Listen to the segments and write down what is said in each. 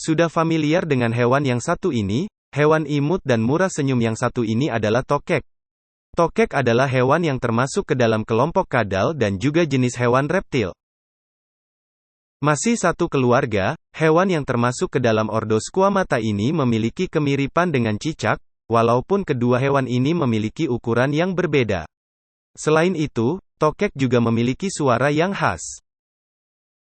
Sudah familiar dengan hewan yang satu ini? Hewan imut dan murah senyum yang satu ini adalah tokek. Tokek adalah hewan yang termasuk ke dalam kelompok kadal dan juga jenis hewan reptil. Masih satu keluarga, hewan yang termasuk ke dalam ordo Squamata ini memiliki kemiripan dengan cicak, walaupun kedua hewan ini memiliki ukuran yang berbeda. Selain itu, tokek juga memiliki suara yang khas.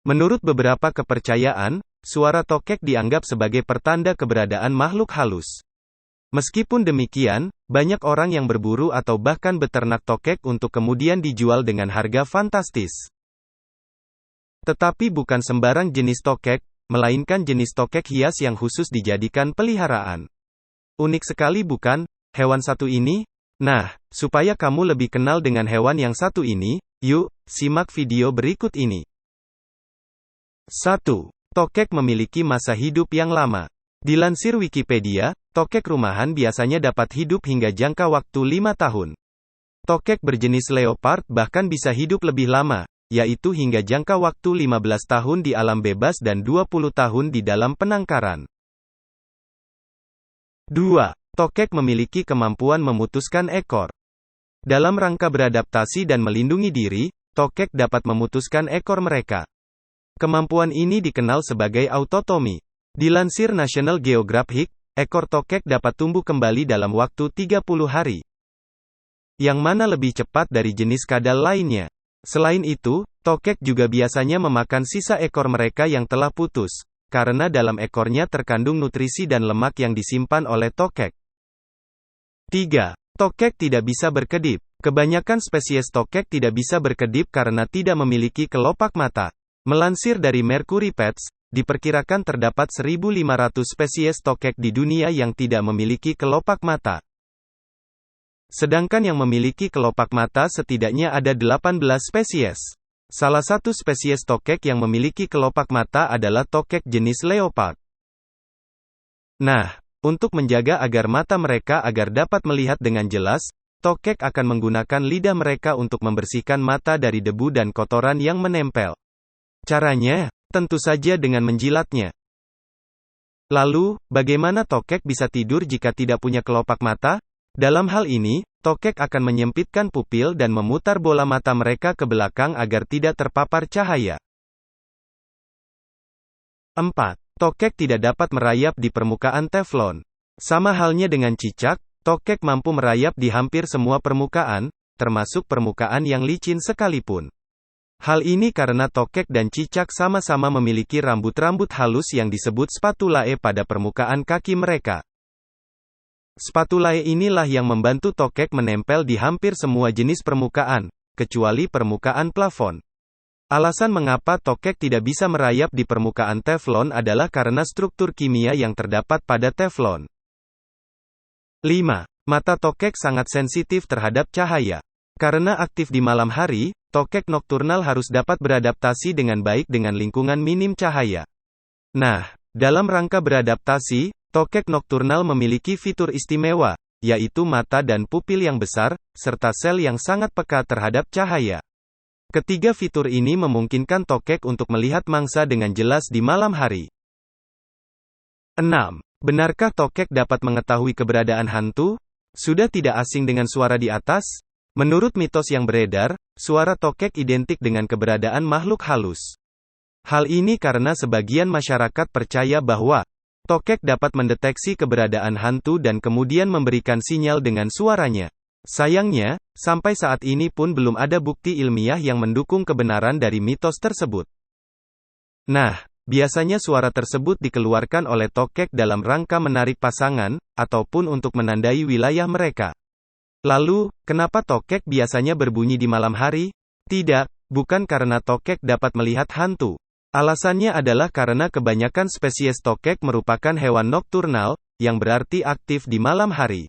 Menurut beberapa kepercayaan, suara tokek dianggap sebagai pertanda keberadaan makhluk halus. Meskipun demikian, banyak orang yang berburu atau bahkan beternak tokek untuk kemudian dijual dengan harga fantastis. Tetapi bukan sembarang jenis tokek, melainkan jenis tokek hias yang khusus dijadikan peliharaan. Unik sekali bukan, hewan satu ini? Nah, supaya kamu lebih kenal dengan hewan yang satu ini, yuk, simak video berikut ini. 1. Tokek memiliki masa hidup yang lama. Dilansir Wikipedia, tokek rumahan biasanya dapat hidup hingga jangka waktu 5 tahun. Tokek berjenis leopard bahkan bisa hidup lebih lama, yaitu hingga jangka waktu 15 tahun di alam bebas dan 20 tahun di dalam penangkaran. 2. Tokek memiliki kemampuan memutuskan ekor. Dalam rangka beradaptasi dan melindungi diri, tokek dapat memutuskan ekor mereka. Kemampuan ini dikenal sebagai autotomi. Dilansir National Geographic, ekor tokek dapat tumbuh kembali dalam waktu 30 hari. Yang mana lebih cepat dari jenis kadal lainnya. Selain itu, tokek juga biasanya memakan sisa ekor mereka yang telah putus, karena dalam ekornya terkandung nutrisi dan lemak yang disimpan oleh tokek. 3. Tokek tidak bisa berkedip. Kebanyakan spesies tokek tidak bisa berkedip karena tidak memiliki kelopak mata. Melansir dari Mercury Pets, diperkirakan terdapat 1.500 spesies tokek di dunia yang tidak memiliki kelopak mata. Sedangkan yang memiliki kelopak mata setidaknya ada 18 spesies. Salah satu spesies tokek yang memiliki kelopak mata adalah tokek jenis leopard. Nah, untuk menjaga agar mata mereka agar dapat melihat dengan jelas, tokek akan menggunakan lidah mereka untuk membersihkan mata dari debu dan kotoran yang menempel. Caranya, tentu saja dengan menjilatnya. Lalu, bagaimana tokek bisa tidur jika tidak punya kelopak mata? Dalam hal ini, tokek akan menyempitkan pupil dan memutar bola mata mereka ke belakang agar tidak terpapar cahaya. 4. Tokek tidak dapat merayap di permukaan teflon. Sama halnya dengan cicak, tokek mampu merayap di hampir semua permukaan, termasuk permukaan yang licin sekalipun. Hal ini karena tokek dan cicak sama-sama memiliki rambut-rambut halus yang disebut spatulae pada permukaan kaki mereka. Spatulae inilah yang membantu tokek menempel di hampir semua jenis permukaan, kecuali permukaan plafon. Alasan mengapa tokek tidak bisa merayap di permukaan teflon adalah karena struktur kimia yang terdapat pada teflon. 5. Mata tokek sangat sensitif terhadap cahaya. Karena aktif di malam hari, tokek nokturnal harus dapat beradaptasi dengan baik dengan lingkungan minim cahaya. Nah, dalam rangka beradaptasi, tokek nokturnal memiliki fitur istimewa, yaitu mata dan pupil yang besar, serta sel yang sangat peka terhadap cahaya. Ketiga fitur ini memungkinkan tokek untuk melihat mangsa dengan jelas di malam hari. 6. Benarkah tokek dapat mengetahui keberadaan hantu? Sudah tidak asing dengan suara di atas? Menurut mitos yang beredar, suara tokek identik dengan keberadaan makhluk halus. Hal ini karena sebagian masyarakat percaya bahwa tokek dapat mendeteksi keberadaan hantu dan kemudian memberikan sinyal dengan suaranya. Sayangnya, sampai saat ini pun belum ada bukti ilmiah yang mendukung kebenaran dari mitos tersebut. Nah, biasanya suara tersebut dikeluarkan oleh tokek dalam rangka menarik pasangan, ataupun untuk menandai wilayah mereka. Lalu, kenapa tokek biasanya berbunyi di malam hari? Tidak, bukan karena tokek dapat melihat hantu. Alasannya adalah karena kebanyakan spesies tokek merupakan hewan nokturnal, yang berarti aktif di malam hari.